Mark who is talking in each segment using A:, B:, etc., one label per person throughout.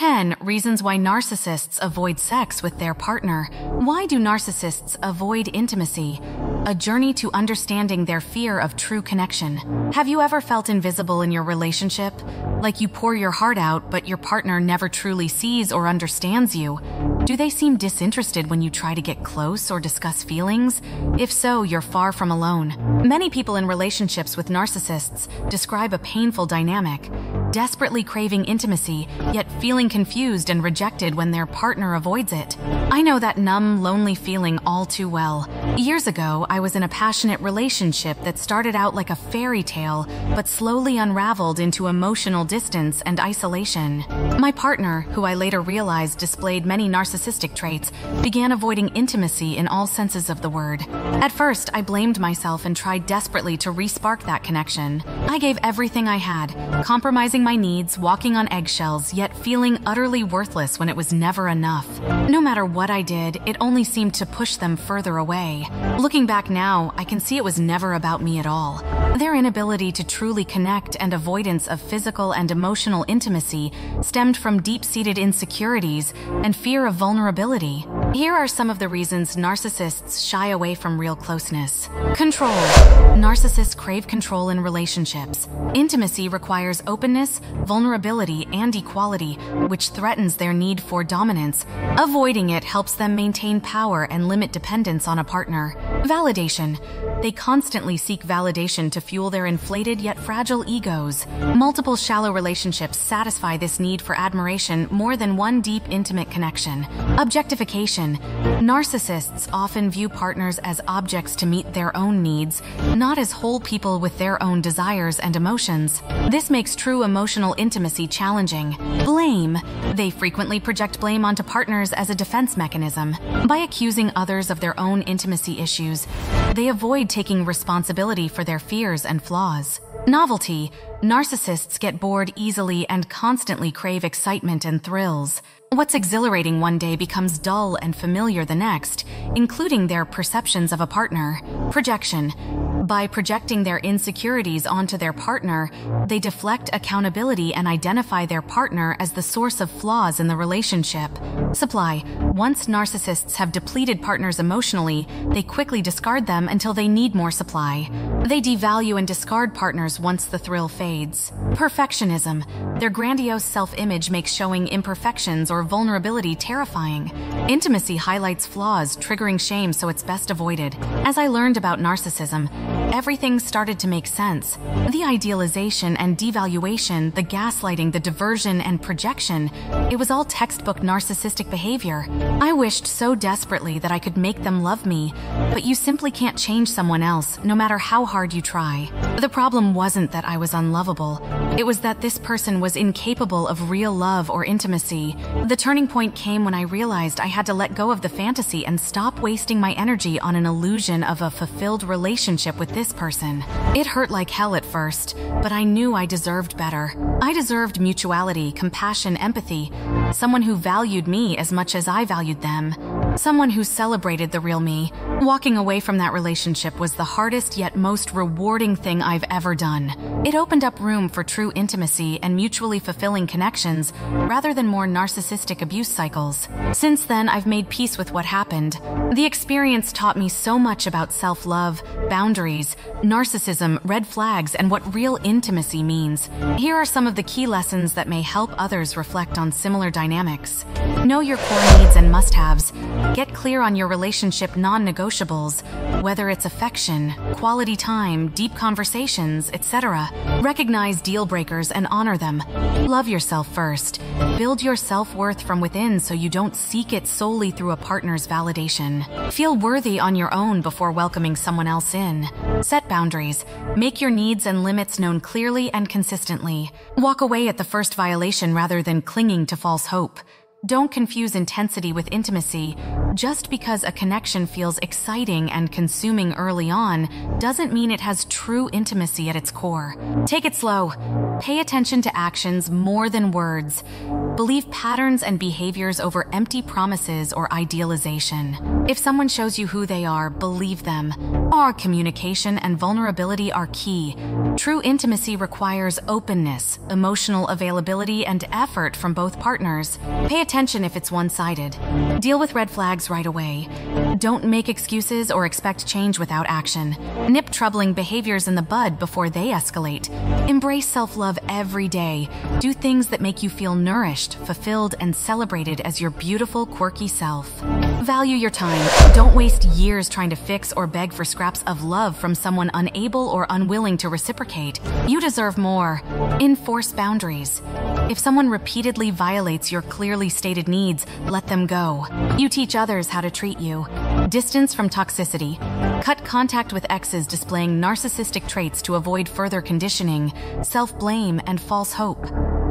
A: 10 Reasons why narcissists avoid sex with their partner. Why do narcissists avoid intimacy? A journey to understanding their fear of true connection. Have you ever felt invisible in your relationship? Like you pour your heart out, but your partner never truly sees or understands you? Do they seem disinterested when you try to get close or discuss feelings? If so, you're far from alone. Many people in relationships with narcissists describe a painful dynamic, desperately craving intimacy, yet feeling confused and rejected when their partner avoids it. I know that numb, lonely feeling all too well. Years ago, I was in a passionate relationship that started out like a fairy tale, but slowly unraveled into emotional distance and isolation. My partner, who I later realized displayed many narcissistic traits, began avoiding intimacy in all senses of the word. At first, I blamed myself and tried desperately to re-spark that connection. I gave everything I had, compromising my needs, walking on eggshells, yet feeling utterly worthless when it was never enough. No matter what I did, it only seemed to push them further away. Looking back now, I can see it was never about me at all. Their inability to truly connect and avoidance of physical and emotional intimacy stemmed from deep-seated insecurities and fear of vulnerability. Here are some of the reasons narcissists shy away from real closeness. Control. Narcissists crave control in relationships. Intimacy requires openness, vulnerability, and equality, which threatens their need for dominance. Avoiding it helps them maintain power and limit dependence on a partner. Validation. They constantly seek validation to fuel their inflated yet fragile egos. Multiple shallow relationships satisfy this need for admiration more than one deep, intimate connection. Objectification. Narcissists often view partners as objects to meet their own needs, not as whole people with their own desires and emotions. This makes true emotional intimacy challenging. Blame. They frequently project blame onto partners as a defense mechanism. By accusing others of their own intimacy issues, they avoid taking responsibility for their fears and flaws. Novelty. Narcissists get bored easily and constantly crave excitement and thrills. What's exhilarating one day becomes dull and familiar the next, including their perceptions of a partner. Projection. By projecting their insecurities onto their partner, they deflect accountability and identify their partner as the source of flaws in the relationship. Supply. Once narcissists have depleted partners emotionally, they quickly discard them until they need more supply. They devalue and discard partners once the thrill fades. Perfectionism. Their grandiose self-image makes showing imperfections or vulnerability terrifying. Intimacy highlights flaws, triggering shame, so it's best avoided. As I learned about narcissism, everything started to make sense. The idealization and devaluation, the gaslighting, the diversion and projection, it was all textbook narcissistic behavior. I wished so desperately that I could make them love me, but you simply can't change someone else, no matter how hard you try. The problem wasn't that I was unlovable. It was that this person was incapable of real love or intimacy. The turning point came when I realized I had to let go of the fantasy and stop wasting my energy on an illusion of a fulfilled relationship with this person. It hurt like hell at first, but I knew I deserved better. I deserved mutuality, compassion, empathy, someone who valued me as much as I valued them, someone who celebrated the real me. Walking away from that relationship was the hardest yet most rewarding thing I've ever done. It opened up room for true intimacy and mutually fulfilling connections, rather than more narcissistic abuse cycles. Since then, I've made peace with what happened. The experience taught me so much about self-love, boundaries, narcissism, red flags, and what real intimacy means. Here are some of the key lessons that may help others reflect on similar dynamics. Know your core needs and must-haves. Get clear on your relationship non-negotiables, whether it's affection, quality time, deep conversations, etc. Recognize deal breakers and honor them. Love yourself first. Build your self-worth from within so you don't seek it solely through a partner's validation. Feel worthy on your own before welcoming someone else in. Set boundaries. Make your needs and limits known clearly and consistently. Walk away at the first violation rather than clinging to false hope. Don't confuse intensity with intimacy. Just because a connection feels exciting and consuming early on doesn't mean it has true intimacy at its core. Take it slow. Pay attention to actions more than words. Believe patterns and behaviors over empty promises or idealization. If someone shows you who they are, believe them. Our communication and vulnerability are key. True intimacy requires openness, emotional availability, and effort from both partners. Pay attention if it's one-sided. Deal with red flags right away. Don't make excuses or expect change without action. Nip troubling behaviors in the bud before they escalate. Embrace self-love every day. Do things that make you feel nourished, fulfilled, and celebrated as your beautiful, quirky self. Value your time. Don't waste years trying to fix or beg for scraps of love from someone unable or unwilling to reciprocate. You deserve more. Enforce boundaries. If someone repeatedly violates your clearly stated needs, let them go. You teach others how to treat you. Distance from toxicity. Cut contact with exes displaying narcissistic traits to avoid further conditioning, self-blame, and false hope.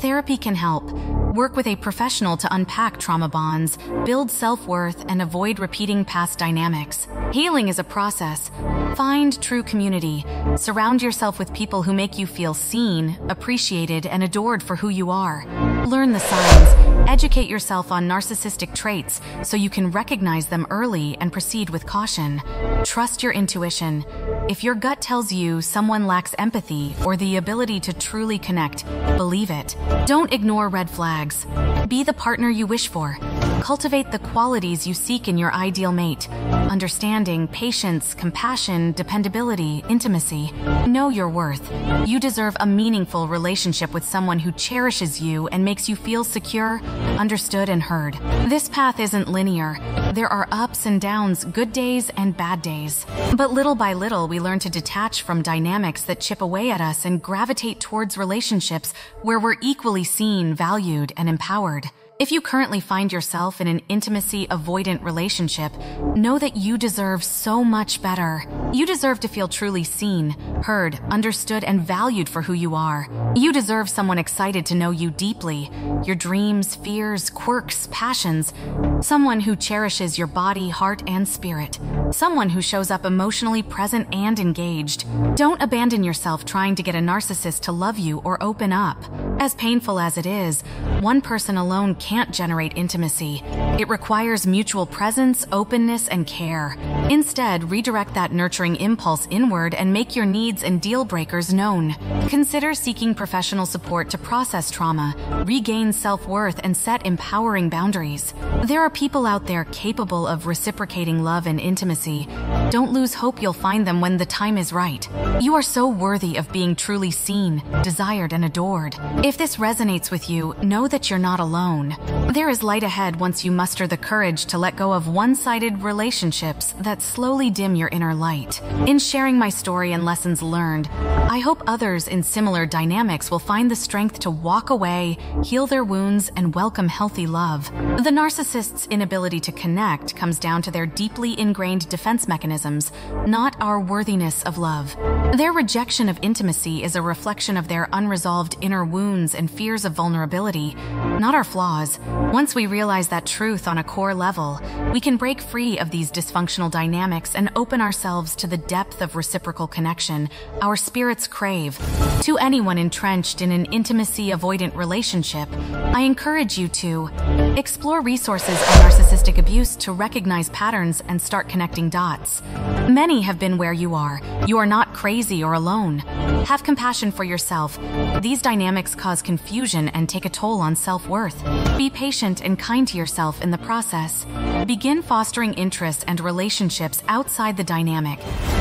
A: Therapy can help. Work with a professional to unpack trauma bonds, build self-worth, and avoid repeating past dynamics. Healing is a process. Find true community. Surround yourself with people who make you feel seen, appreciated, and adored for who you are. Learn the signs. Educate yourself on narcissistic traits so you can recognize them early and proceed with caution. Trust your intuition. If your gut tells you someone lacks empathy or the ability to truly connect, believe it. Don't ignore red flags. Be the partner you wish for. Cultivate the qualities you seek in your ideal mate. Understanding, patience, compassion, dependability, intimacy. Know your worth. You deserve a meaningful relationship with someone who cherishes you and makes you feel secure, understood, and heard. This path isn't linear. There are ups and downs, good days and bad days. But little by little, we learn to detach from dynamics that chip away at us and gravitate towards relationships where we're equally seen, valued, and empowered. If you currently find yourself in an intimacy-avoidant relationship, know that you deserve so much better. You deserve to feel truly seen, heard, understood, and valued for who you are. You deserve someone excited to know you deeply, your dreams, fears, quirks, passions. Someone who cherishes your body, heart, and spirit. Someone who shows up emotionally present and engaged. Don't abandon yourself trying to get a narcissist to love you or open up. As painful as it is, one person alone can't generate intimacy. It requires mutual presence, openness, and care. Instead, redirect that nurturing impulse inward and make your needs and deal breakers known. Consider seeking professional support to process trauma, regain self-worth, and set empowering boundaries. There are people out there capable of reciprocating love and intimacy. Don't lose hope you'll find them when the time is right. You are so worthy of being truly seen, desired, and adored. If this resonates with you, know that you're not alone. There is light ahead once you muster the courage to let go of one-sided relationships that slowly dim your inner light. In sharing my story and lessons learned, I hope others in similar dynamics will find the strength to walk away, heal their wounds, and welcome healthy love. The narcissist's inability to connect comes down to their deeply ingrained defense mechanisms, not our worthiness of love. Their rejection of intimacy is a reflection of their unresolved inner wounds and fears of vulnerability, not our flaws. Once we realize that truth on a core level, we can break free of these dysfunctional dynamics and open ourselves to the depth of reciprocal connection our spirits crave. To anyone entrenched in an intimacy-avoidant relationship, I encourage you to explore resources on narcissistic abuse to recognize patterns and start connecting dots. Many have been where you are. You are not crazy or alone. Have compassion for yourself. These dynamics cause confusion and take a toll on self-worth. Be patient and kind to yourself in the process. Begin fostering interests and relationships outside the dynamic.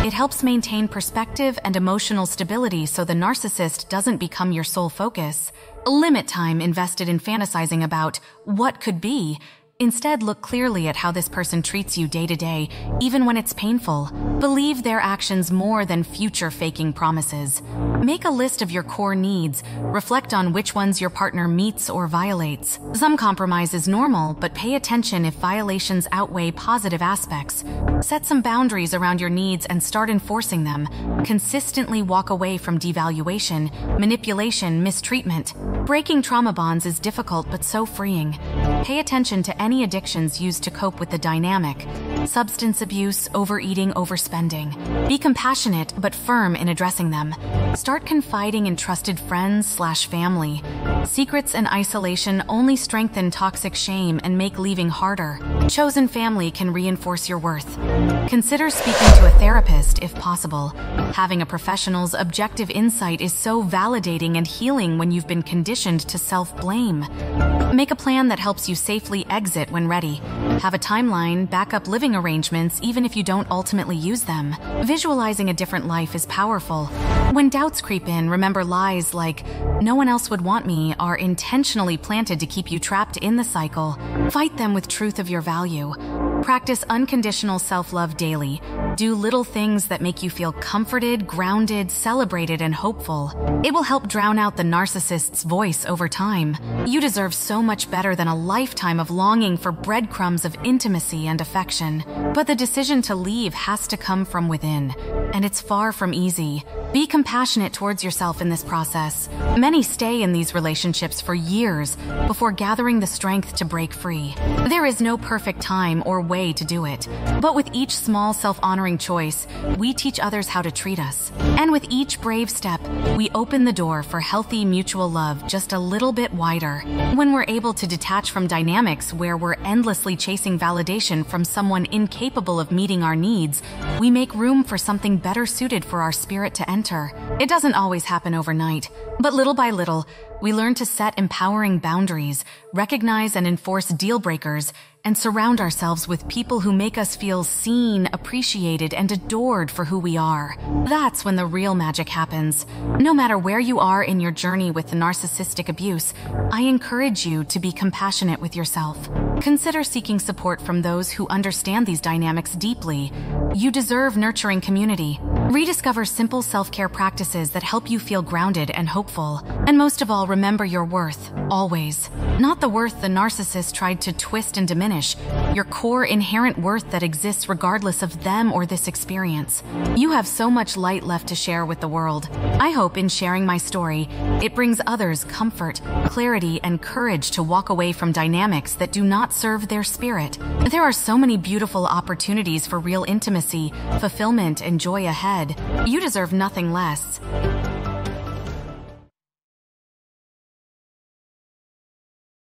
A: It helps maintain perspective and emotional stability so the narcissist doesn't become your sole focus. Limit time invested in fantasizing about what could be. Instead, look clearly at how this person treats you day to day, even when it's painful. Believe their actions more than future faking promises. Make a list of your core needs. Reflect on which ones your partner meets or violates. Some compromise is normal, but pay attention if violations outweigh positive aspects. Set some boundaries around your needs and start enforcing them. Consistently walk away from devaluation, manipulation, mistreatment. Breaking trauma bonds is difficult but so freeing. Pay attention to any addictions used to cope with the dynamic: substance abuse, overeating, overspending. Be compassionate but firm in addressing them. Start confiding in trusted friends/family. Secrets and isolation only strengthen toxic shame and make leaving harder. Chosen family can reinforce your worth. Consider speaking to a therapist if possible. Having a professional's objective insight is so validating and healing when you've been conditioned to self-blame. Make a plan that helps you safely exit when ready. Have a timeline, backup living arrangements, even if you don't ultimately use them. Visualizing a different life is powerful. When doubts creep in, remember lies like, "No one else would want me," are intentionally planted to keep you trapped in the cycle. Fight them with truth of your value. Practice unconditional self-love daily. Do little things that make you feel comforted, grounded, celebrated, and hopeful. It will help drown out the narcissist's voice over time. You deserve so much better than a lifetime of longing for breadcrumbs of intimacy and affection. But the decision to leave has to come from within, and it's far from easy. Be compassionate towards yourself in this process. Many stay in these relationships for years before gathering the strength to break free. There is no perfect time or way to do it, but with each small self-honoring choice, we teach others how to treat us. And with each brave step, we open the door for healthy mutual love just a little bit wider. When we're able to detach from dynamics where we're endlessly chasing validation from someone incapable of meeting our needs, we make room for something better suited for our spirit to enter. It doesn't always happen overnight, but little by little, we learn to set empowering boundaries, recognize and enforce deal breakers, and surround ourselves with people who make us feel seen, appreciated, and adored for who we are. That's when the real magic happens. No matter where you are in your journey with the narcissistic abuse, I encourage you to be compassionate with yourself. Consider seeking support from those who understand these dynamics deeply. You deserve nurturing community. Rediscover simple self-care practices that help you feel grounded and hopeful. And most of all, remember your worth, always. Not the worth the narcissist tried to twist and diminish, your core inherent worth that exists regardless of them or this experience. You have so much light left to share with the world. I hope in sharing my story, it brings others comfort, clarity, and courage to walk away from dynamics that do not serve their spirit. There are so many beautiful opportunities for real intimacy, fulfillment, and joy ahead. You deserve nothing less.